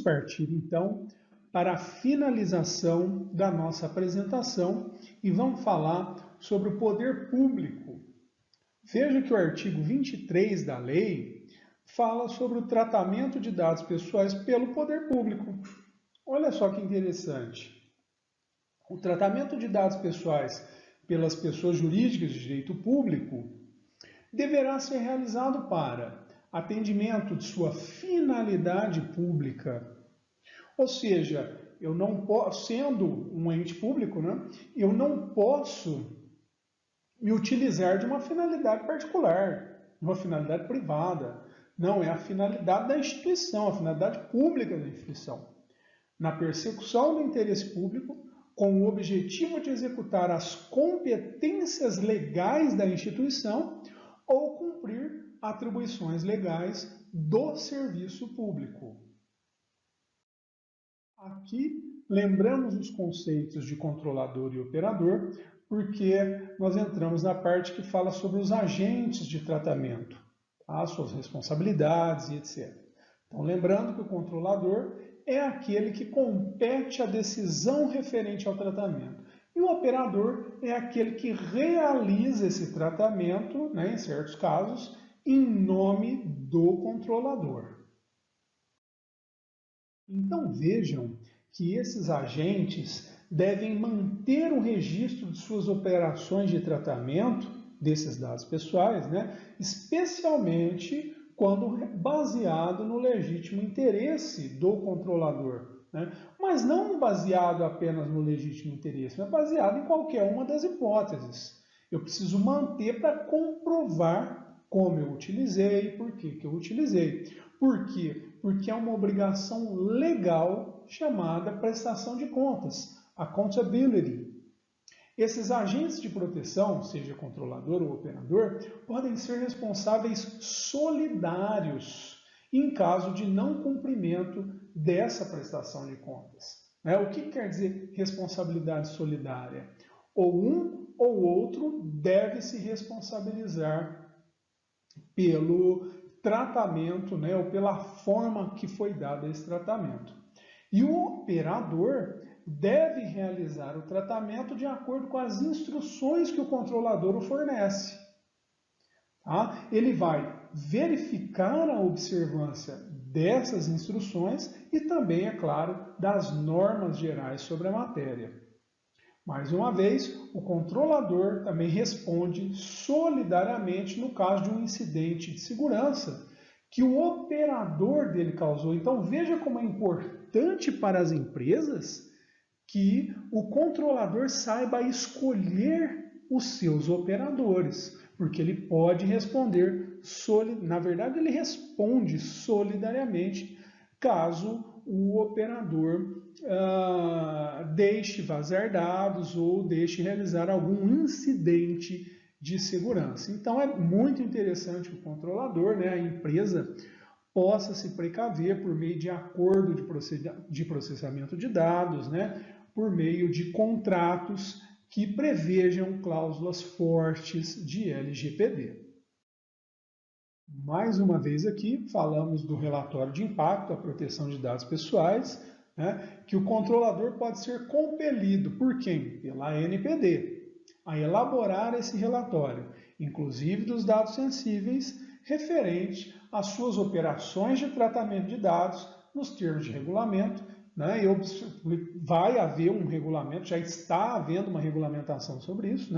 partir então para a finalização da nossa apresentação e vamos falar sobre o poder público. Veja que o artigo 23 da lei fala sobre o tratamento de dados pessoais pelo poder público. Olha só que interessante. O tratamento de dados pessoais pelas pessoas jurídicas de direito público deverá ser realizado para atendimento de sua finalidade pública. Ou seja, eu não posso, sendo um ente público, eu não posso me utilizar de uma finalidade particular, de uma finalidade privada. Não, é a finalidade da instituição, a finalidade pública da instituição. Na persecução do interesse público, com o objetivo de executar as competências legais da instituição ou cumprir atribuições legais do serviço público. Aqui, lembramos os conceitos de controlador e operador, porque nós entramos na parte que fala sobre os agentes de tratamento, tá? Suas responsabilidades e etc. Então, lembrando que o controlador é aquele que compete a decisão referente ao tratamento. E o operador é aquele que realiza esse tratamento, em certos casos, em nome do controlador. Então vejam que esses agentes devem manter o registro de suas operações de tratamento desses dados pessoais, especialmente quando baseado no legítimo interesse do controlador. Mas não baseado apenas no legítimo interesse, mas baseado em qualquer uma das hipóteses. Eu preciso manter para comprovar como eu utilizei, por que eu utilizei. Por quê? Porque é uma obrigação legal chamada prestação de contas, accountability. Esses agentes de proteção, seja controlador ou operador, podem ser responsáveis solidários em caso de não cumprimento dessa prestação de contas. O que quer dizer responsabilidade solidária? Ou um ou outro deve se responsabilizar pelo tratamento, ou pela forma que foi dado esse tratamento. E o operador deve realizar o tratamento de acordo com as instruções que o controlador o fornece. Tá? Ele vai verificar a observância dessas instruções e também, é claro, das normas gerais sobre a matéria. Mais uma vez, o controlador também responde solidariamente no caso de um incidente de segurança que o operador dele causou. Então veja como é importante para as empresas que o controlador saiba escolher os seus operadores, porque ele pode responder, na verdade ele responde solidariamente caso o operador deixe vazar dados ou deixe realizar algum incidente de segurança. Então é muito interessante que o controlador, a empresa, possa se precaver por meio de acordo de processamento de dados, por meio de contratos que prevejam cláusulas fortes de LGPD. Mais uma vez aqui, falamos do relatório de impacto à proteção de dados pessoais, que o controlador pode ser compelido por quem? Pela ANPD, a elaborar esse relatório, inclusive dos dados sensíveis, referente às suas operações de tratamento de dados nos termos de regulamento, vai haver um regulamento, já está havendo uma regulamentação sobre isso,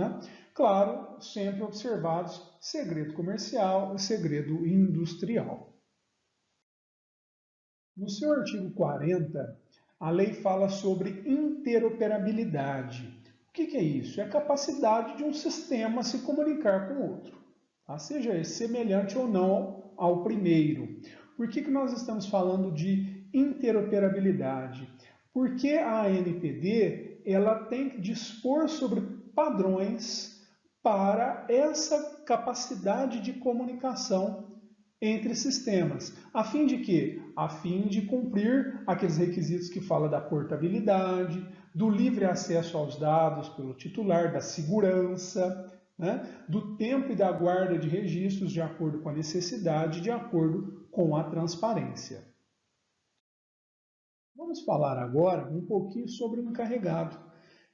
claro, sempre observados segredo comercial e segredo industrial. No seu artigo 40, a lei fala sobre interoperabilidade. O que é isso? É a capacidade de um sistema se comunicar com o outro, seja ele semelhante ou não ao primeiro. Por que nós estamos falando de interoperabilidade? Porque a ANPD ela tem que dispor sobre padrões para essa capacidade de comunicação entre sistemas. A fim de quê? A fim de cumprir aqueles requisitos que fala da portabilidade, do livre acesso aos dados pelo titular, da segurança, do tempo e da guarda de registros de acordo com a necessidade, de acordo com a transparência. Vamos falar agora um pouquinho sobre o encarregado,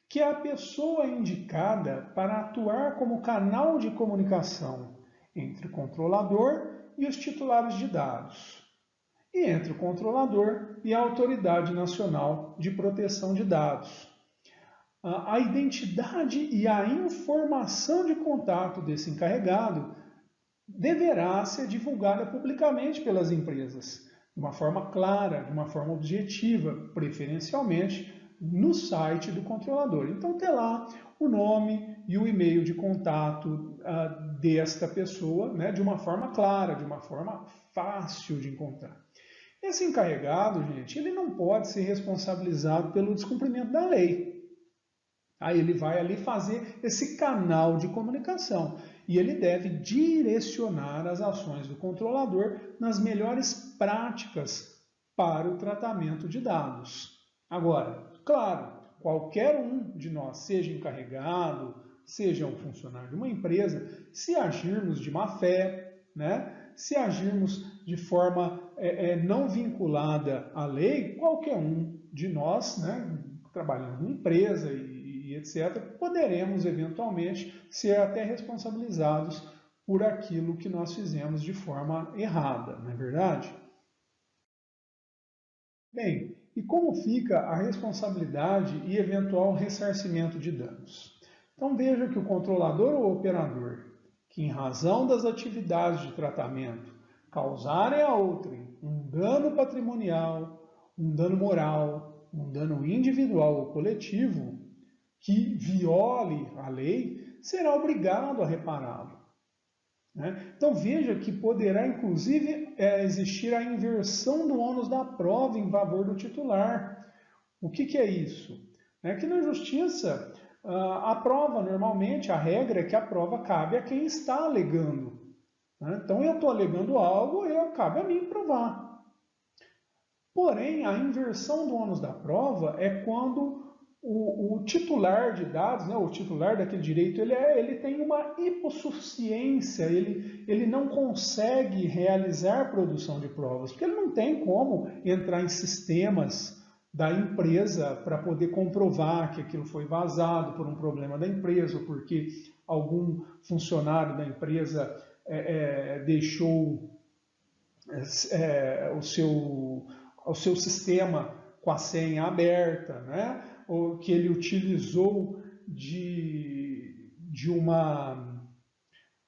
que é a pessoa indicada para atuar como canal de comunicação entre o controlador e os titulares de dados, e entre o controlador e a Autoridade Nacional de Proteção de Dados. A identidade e a informação de contato desse encarregado deverá ser divulgada publicamente pelas empresas, de uma forma clara, de uma forma objetiva, preferencialmente no site do controlador. Então, ter lá o nome e o e-mail de contato desta pessoa, né, de uma forma clara, de uma forma fácil de encontrar. Esse encarregado, gente, ele não pode ser responsabilizado pelo descumprimento da lei. Aí ele vai ali fazer esse canal de comunicação e ele deve direcionar as ações do controlador nas melhores práticas para o tratamento de dados. Agora, claro, qualquer um de nós, seja encarregado, seja um funcionário de uma empresa, se agirmos de má fé, né, se agirmos de forma não vinculada à lei, qualquer um de nós, né, trabalhando em uma empresa e etc., poderemos eventualmente ser até responsabilizados por aquilo que nós fizemos de forma errada, não é verdade? Bem, e como fica a responsabilidade e eventual ressarcimento de danos? Então veja que o controlador ou operador, que em razão das atividades de tratamento causarem a outrem um dano patrimonial, um dano moral, um dano individual ou coletivo, que viole a lei, será obrigado a repará-lo. Né? Então veja que poderá inclusive existir a inversão do ônus da prova em favor do titular. O que é isso? É que na justiça a prova normalmente, a regra é que a prova cabe a quem está alegando. Né? Então eu estou alegando algo, cabe a mim provar. Porém, a inversão do ônus da prova é quando o titular de dados, né, o titular daquele direito, ele tem uma hipossuficiência, ele não consegue realizar produção de provas, porque ele não tem como entrar em sistemas da empresa para poder comprovar que aquilo foi vazado por um problema da empresa, ou porque algum funcionário da empresa deixou o seu sistema com a senha aberta, né? Ou que ele utilizou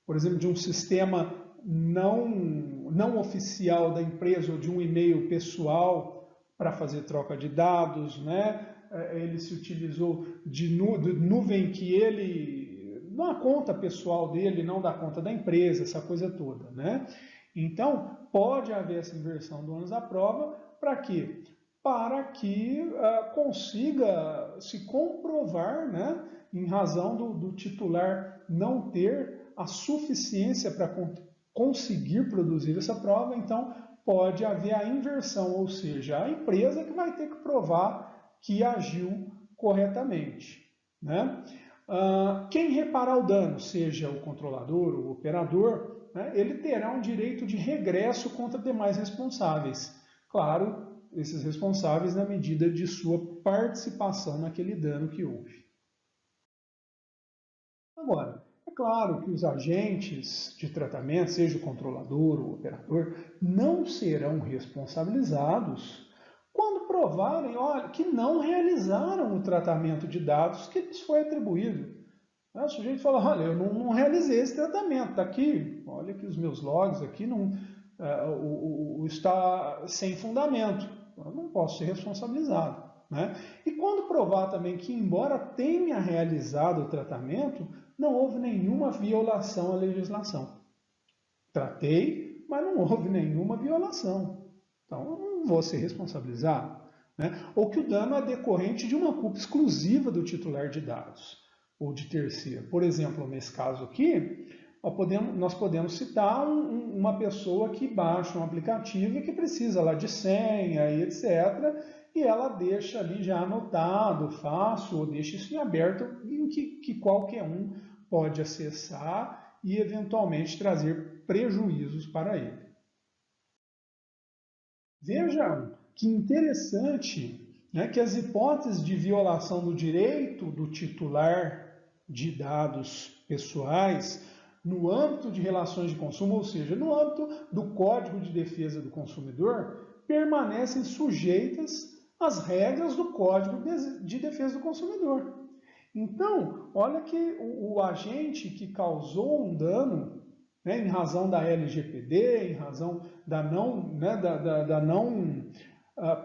por exemplo, de um sistema não oficial da empresa ou de um e-mail pessoal para fazer troca de dados, né? Ele se utilizou de nuvem que ele, não a conta pessoal dele, não da conta da empresa, essa coisa toda, né? Então, pode haver essa inversão do ônus da prova, para quê? Para que consiga se comprovar, né, em razão do titular não ter a suficiência para conseguir produzir essa prova, então pode haver a inversão, ou seja, a empresa que vai ter que provar que agiu corretamente. Né? Quem reparar o dano, seja o controlador ou o operador, né, ele terá um direito de regresso contra demais responsáveis. Claro, esses responsáveis na medida de sua participação naquele dano que houve. Agora, é claro que os agentes de tratamento, seja o controlador ou o operador, não serão responsabilizados quando provarem, olha, que não realizaram o tratamento de dados que lhes foi atribuído. O sujeito fala, olha, eu não realizei esse tratamento, está aqui, olha que os meus logs aqui está sem fundamento, eu não posso ser responsabilizado. Né? E quando provar também que, embora tenha realizado o tratamento, não houve nenhuma violação à legislação. Tratei, mas não houve nenhuma violação. Então, eu não vou ser responsabilizado. Né? Ou que o dano é decorrente de uma culpa exclusiva do titular de dados ou de terceiro. Por exemplo, nesse caso aqui, nós podemos citar uma pessoa que baixa um aplicativo e que precisa lá de senha e etc., e ela deixa ali já anotado, fácil, ou deixa isso em aberto, em que qualquer um pode acessar e eventualmente trazer prejuízos para ele. Veja que interessante né, que as hipóteses de violação do direito do titular de dados pessoais no âmbito de relações de consumo, ou seja, no âmbito do Código de Defesa do Consumidor, permanecem sujeitas às regras do Código de Defesa do Consumidor. Então, olha que o agente que causou um dano, né, em razão da LGPD, em razão da não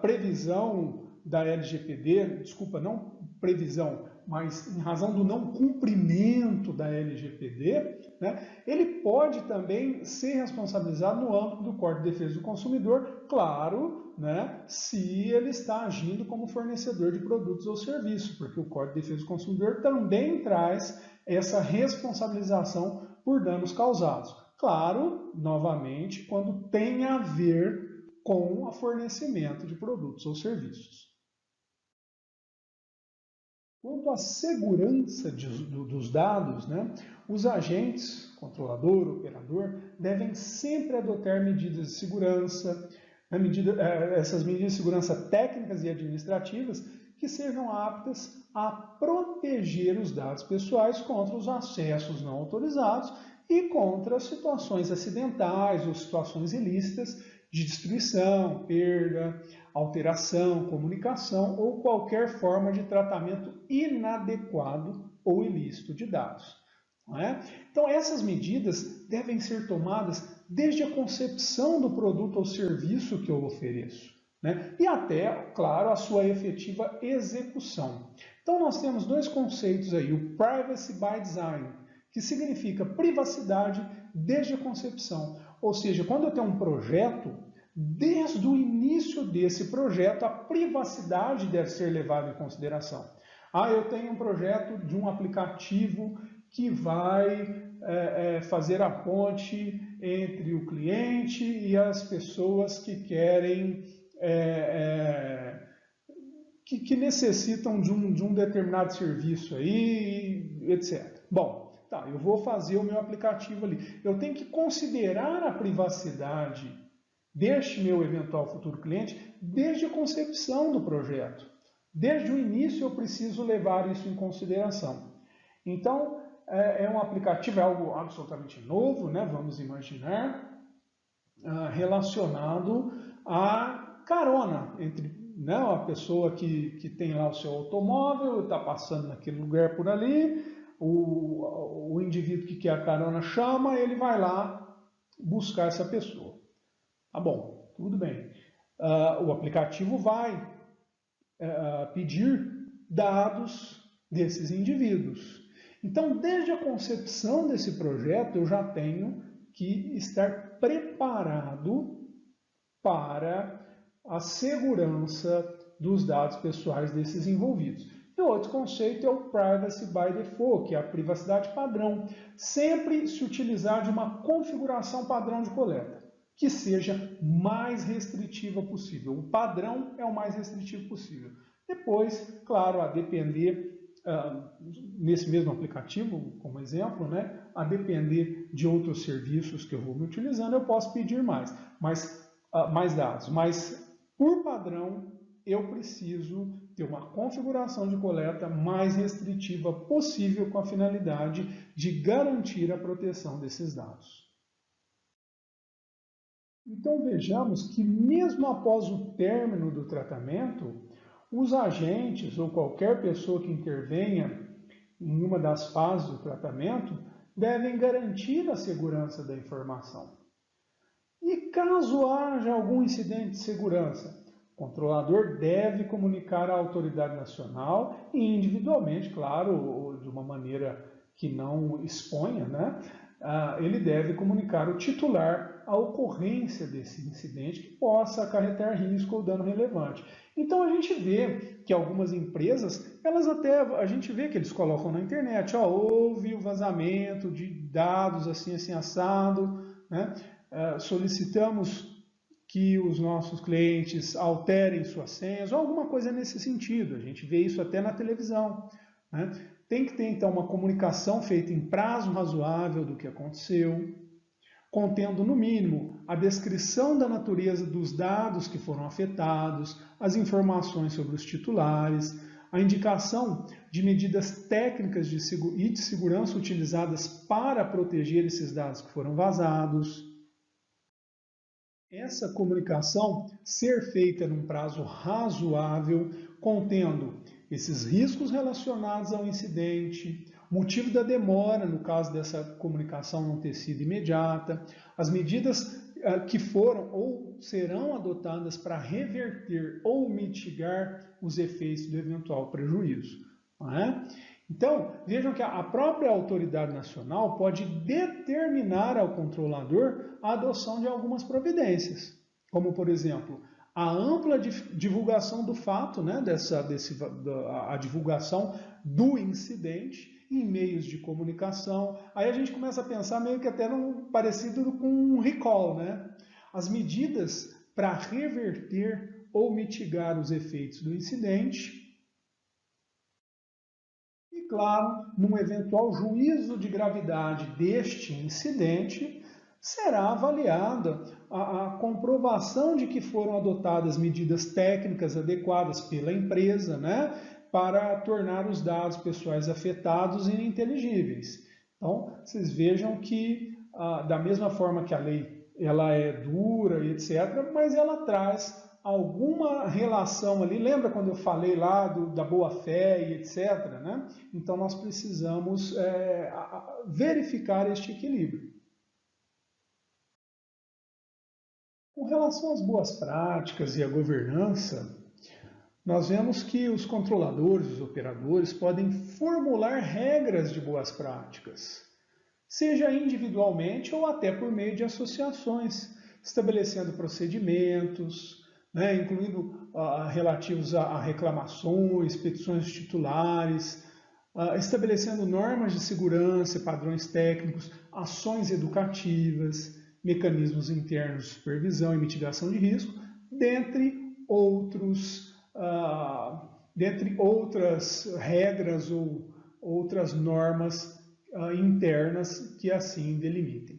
previsão da LGPD, desculpa, não previsão, mas em razão do não cumprimento da LGPD, né, ele pode também ser responsabilizado no âmbito do Código de Defesa do Consumidor, claro, né, se ele está agindo como fornecedor de produtos ou serviços, porque o Código de Defesa do Consumidor também traz essa responsabilização por danos causados. Claro, novamente, quando tem a ver com o fornecimento de produtos ou serviços. Quanto à segurança dos dados, né, os agentes, controlador, operador, devem sempre adotar medidas de segurança, essas medidas de segurança técnicas e administrativas que sejam aptas a proteger os dados pessoais contra os acessos não autorizados e contra situações acidentais ou situações ilícitas de destruição, perda, alteração, comunicação ou qualquer forma de tratamento inadequado ou ilícito de dados. Não é? Então, essas medidas devem ser tomadas desde a concepção do produto ou serviço que eu ofereço, né? E até, claro, a sua efetiva execução. Então, nós temos dois conceitos aí, o Privacy by Design, que significa privacidade desde a concepção. Ou seja, quando eu tenho um projeto, desde o início desse projeto, a privacidade deve ser levada em consideração. Eu tenho um projeto de um aplicativo que vai fazer a ponte entre o cliente e as pessoas que querem, que necessitam de um determinado serviço aí, etc. Bom, tá, eu vou fazer o meu aplicativo ali. Eu tenho que considerar a privacidade deste meu eventual futuro cliente desde a concepção do projeto. Desde o início eu preciso levar isso em consideração. Então, é um aplicativo, é algo absolutamente novo, né? Vamos imaginar, relacionado à carona entre, né, a pessoa que tem lá o seu automóvel, está passando naquele lugar por ali, o indivíduo que quer a carona chama, ele vai lá buscar essa pessoa. Tá bom, tudo bem. O aplicativo vai pedir dados desses indivíduos. Então, desde a concepção desse projeto, eu já tenho que estar preparado para a segurança dos dados pessoais desses envolvidos. E o outro conceito é o Privacy by Default, que é a privacidade padrão. Sempre se utilizar de uma configuração padrão de coleta, que seja mais restritiva possível. O padrão é o mais restritivo possível. Depois, claro, a depender, nesse mesmo aplicativo, como exemplo, né, a depender de outros serviços que eu vou me utilizando, eu posso pedir mais dados. Mas, por padrão, eu preciso ter uma configuração de coleta mais restritiva possível com a finalidade de garantir a proteção desses dados. Então vejamos que mesmo após o término do tratamento, os agentes ou qualquer pessoa que intervenha em uma das fases do tratamento devem garantir a segurança da informação. E caso haja algum incidente de segurança, o controlador deve comunicar à autoridade nacional e individualmente, claro, de uma maneira que não exponha, né? Ele deve comunicar ao titular a ocorrência desse incidente que possa acarretar risco ou dano relevante. Então a gente vê que algumas empresas, a gente vê que eles colocam na internet, houve o vazamento de dados assim assado, né? Solicitamos que os nossos clientes alterem suas senhas, ou alguma coisa nesse sentido. A gente vê isso até na televisão, né? Tem que ter, então, uma comunicação feita em prazo razoável do que aconteceu. contendo, no mínimo, a descrição da natureza dos dados que foram afetados, as informações sobre os titulares, a indicação de medidas técnicas e de segurança utilizadas para proteger esses dados que foram vazados. Essa comunicação ser feita num prazo razoável, contendo esses riscos relacionados ao incidente, motivo da demora, no caso dessa comunicação não ter sido imediata, as medidas que foram ou serão adotadas para reverter ou mitigar os efeitos do eventual prejuízo. Não é? Então, vejam que a própria autoridade nacional pode determinar ao controlador a adoção de algumas providências, como, por exemplo, a ampla divulgação do fato, né, a divulgação do incidente em meios de comunicação. Aí a gente começa a pensar meio que até parecido com um recall, né? As medidas para reverter ou mitigar os efeitos do incidente. E, claro, num eventual juízo de gravidade deste incidente, será avaliada a comprovação de que foram adotadas medidas técnicas adequadas pela empresa, né, para tornar os dados pessoais afetados ininteligíveis. Então, vocês vejam que, da mesma forma que a lei ela é dura e etc., mas ela traz alguma relação ali. Lembra quando eu falei lá da boa-fé e etc., né? Então, nós precisamos verificar este equilíbrio. Com relação às boas práticas e à governança, nós vemos que os controladores, os operadores, podem formular regras de boas práticas, seja individualmente ou até por meio de associações, estabelecendo procedimentos, né, incluindo relativos a reclamações, petições titulares, estabelecendo normas de segurança, padrões técnicos, ações educativas, mecanismos internos de supervisão e mitigação de risco, dentre outras regras ou outras normas internas que assim delimitem.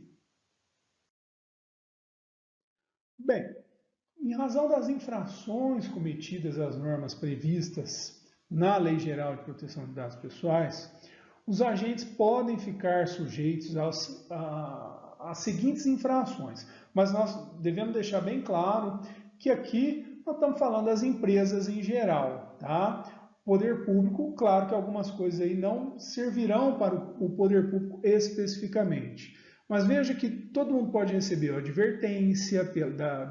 Bem, em razão das infrações cometidas às normas previstas na Lei Geral de Proteção de Dados Pessoais, os agentes podem ficar sujeitos às seguintes infrações, mas nós devemos deixar bem claro que aqui nós estamos falando das empresas em geral, tá? Poder público, claro que algumas coisas aí não servirão para o poder público especificamente. Mas veja que todo mundo pode receber a advertência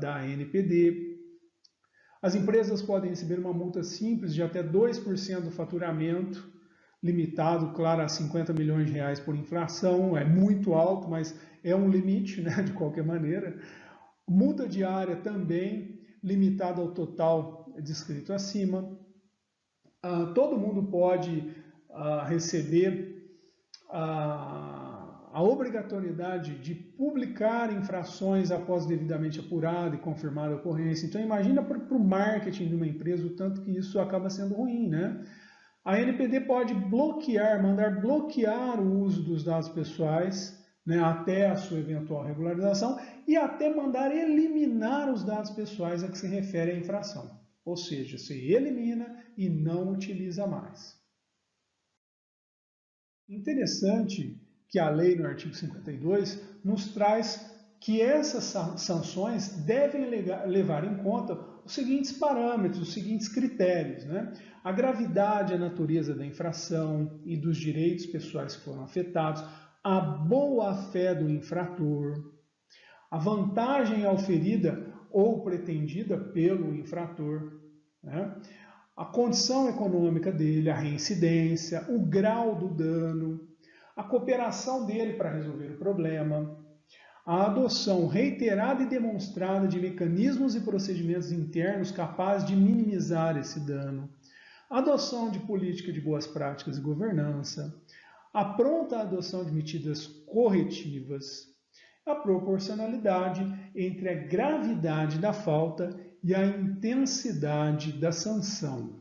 da ANPD. As empresas podem receber uma multa simples de até 2% do faturamento, limitado, claro, a 50 milhões de reais por infração. É muito alto, mas é um limite, né, de qualquer maneira. Multa diária também, limitada ao total descrito acima. Todo mundo pode receber a obrigatoriedade de publicar infrações após devidamente apurada e confirmada a ocorrência. Então, imagina para o marketing de uma empresa o tanto que isso acaba sendo ruim, né? A ANPD pode mandar bloquear o uso dos dados pessoais, né, até a sua eventual regularização, e até mandar eliminar os dados pessoais a que se refere a infração. Ou seja, se elimina e não utiliza mais. Interessante que a lei, no artigo 52, nos traz que essas sanções devem levar em conta os seguintes parâmetros, os seguintes critérios, né? A gravidade e a natureza da infração e dos direitos pessoais que foram afetados, a boa-fé do infrator, a vantagem auferida ou pretendida pelo infrator, né? A condição econômica dele, a reincidência, o grau do dano, a cooperação dele para resolver o problema, a adoção reiterada e demonstrada de mecanismos e procedimentos internos capazes de minimizar esse dano, a adoção de política de boas práticas e governança, a pronta adoção de medidas corretivas, a proporcionalidade entre a gravidade da falta e a intensidade da sanção.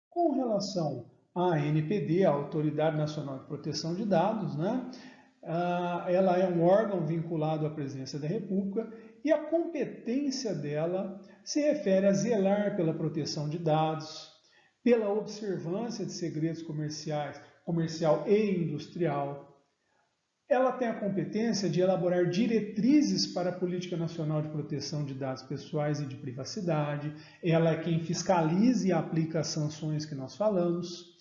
Com relação à ANPD, a Autoridade Nacional de Proteção de Dados, né, ela é um órgão vinculado à Presidência da República e a competência dela se refere a zelar pela proteção de dados, pela observância de segredos comercial e industrial. Ela tem a competência de elaborar diretrizes para a Política Nacional de Proteção de Dados Pessoais e de Privacidade. Ela é quem fiscaliza e aplica as sanções que nós falamos.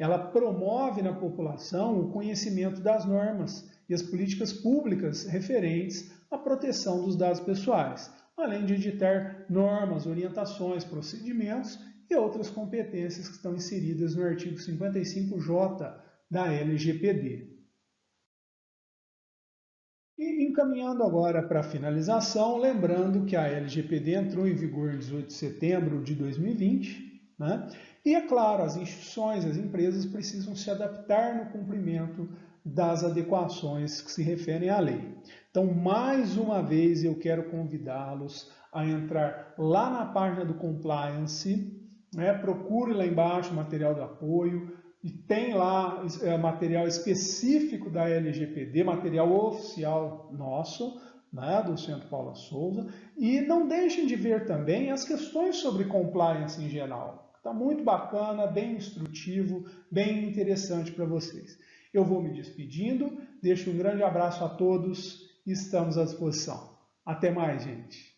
Ela promove na população o conhecimento das normas e as políticas públicas referentes à proteção dos dados pessoais, além de editar normas, orientações, procedimentos e outras competências que estão inseridas no artigo 55J da LGPD. E encaminhando agora para a finalização, lembrando que a LGPD entrou em vigor em 18 de setembro de 2020, né? E é claro, as instituições, as empresas precisam se adaptar no cumprimento das adequações que se referem à lei. Então, mais uma vez, eu quero convidá-los a entrar lá na página do Compliance, né? Procure lá embaixo o material de apoio, e tem lá material específico da LGPD, material oficial nosso, né, do Centro Paula Souza, e não deixem de ver também as questões sobre compliance em geral. Está muito bacana, bem instrutivo, bem interessante para vocês. Eu vou me despedindo, deixo um grande abraço a todos e estamos à disposição. Até mais, gente!